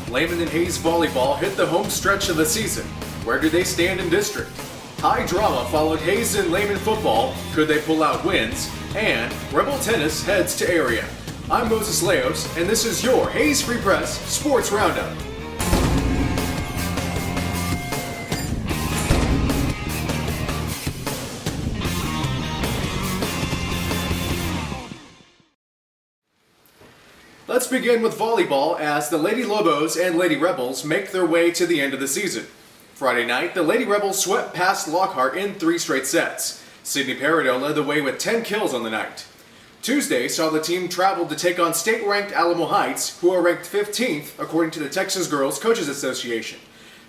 Lehman and Hayes volleyball hit the home stretch of the season. Where do they stand in district? High drama followed Hayes and Lehman football. Could they pull out wins? And Rebel tennis heads to area. I'm Moses Leos, and this is your Hayes Free Press Sports Roundup. Let's begin with volleyball as the Lady Lobos and Lady Rebels make their way to the end of the season. Friday night, the Lady Rebels swept past Lockhart in 3 straight sets. Sydney Peridot led the way with 10 kills on the night. Tuesday saw the team travel to take on state-ranked Alamo Heights, who are ranked 15th according to the Texas Girls Coaches Association.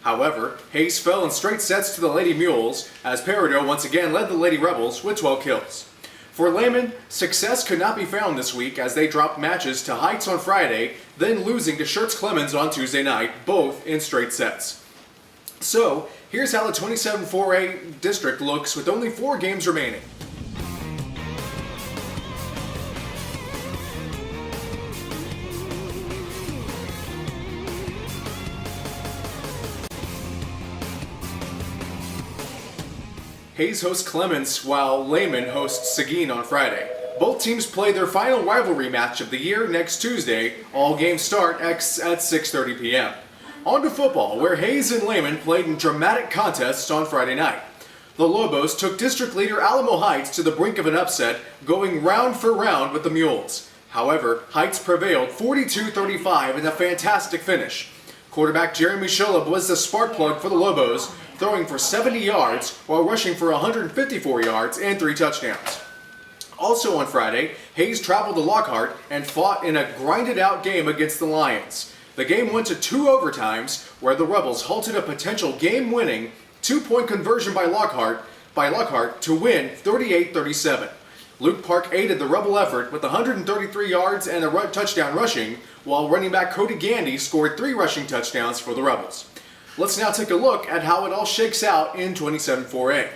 However, Hayes fell in straight sets to the Lady Mules as Peridot once again led the Lady Rebels with 12 kills. For Lehman, success could not be found this week as they dropped matches to Heights on Friday, then losing to Schertz Clemens on Tuesday night, both in straight sets. So, here's how the 27-4A district looks with only 4 games remaining. Hayes hosts Clemens while Lehman hosts Seguin on Friday. Both teams play their final rivalry match of the year next Tuesday. All games start at 6:30 p.m. On to football, where Hayes and Lehman played in dramatic contests on Friday night. The Lobos took district leader Alamo Heights to the brink of an upset, going round for round with the Mules. However, Heights prevailed 42-35 in a fantastic finish. Quarterback Jeremy Sholub was the spark plug for the Lobos, throwing for 70 yards while rushing for 154 yards and 3 touchdowns. Also on Friday, Hayes traveled to Lockhart and fought in a grinded-out game against the Lions. The game went to 2 overtimes, where the Rebels halted a potential game-winning 2-point conversion by Lockhart to win 38-37. Luke Park aided the Rebel effort with 133 yards and a touchdown rushing, while running back Cody Gandy scored 3 rushing touchdowns for the Rebels. Let's now take a look at how it all shakes out in 27-4A.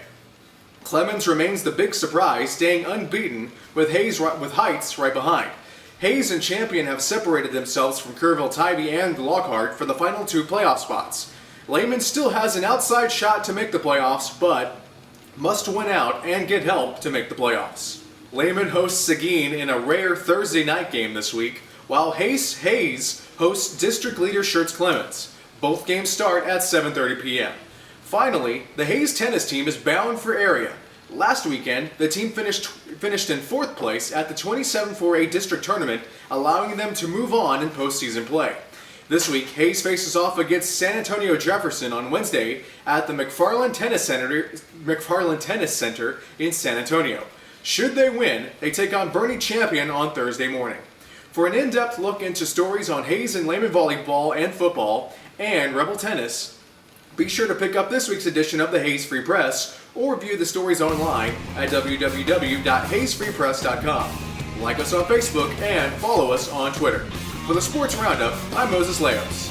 Clemens remains the big surprise, staying unbeaten with Heights right behind. Hayes and Champion have separated themselves from Kerrville-Tybee and Lockhart for the final 2 playoff spots. Lehman still has an outside shot to make the playoffs, but must win out and get help to make the playoffs. Lehman hosts Seguin in a rare Thursday night game this week, while Hayes hosts district leader Schertz Clemens. Both games start at 7:30 p.m. Finally, the Hayes tennis team is bound for area. Last weekend, the team finished in 4th place at the 27-4A district tournament, allowing them to move on in postseason play. This week, Hayes faces off against San Antonio Jefferson on Wednesday at the McFarland Tennis Center in San Antonio. Should they win, they take on Bernie Champion on Thursday morning. For an in-depth look into stories on Hayes and Lehman volleyball and football and Rebel tennis, be sure to pick up this week's edition of the Hayes Free Press or view the stories online at www.hayesfreepress.com. Like us on Facebook and follow us on Twitter. For the Sports Roundup, I'm Moses Leos.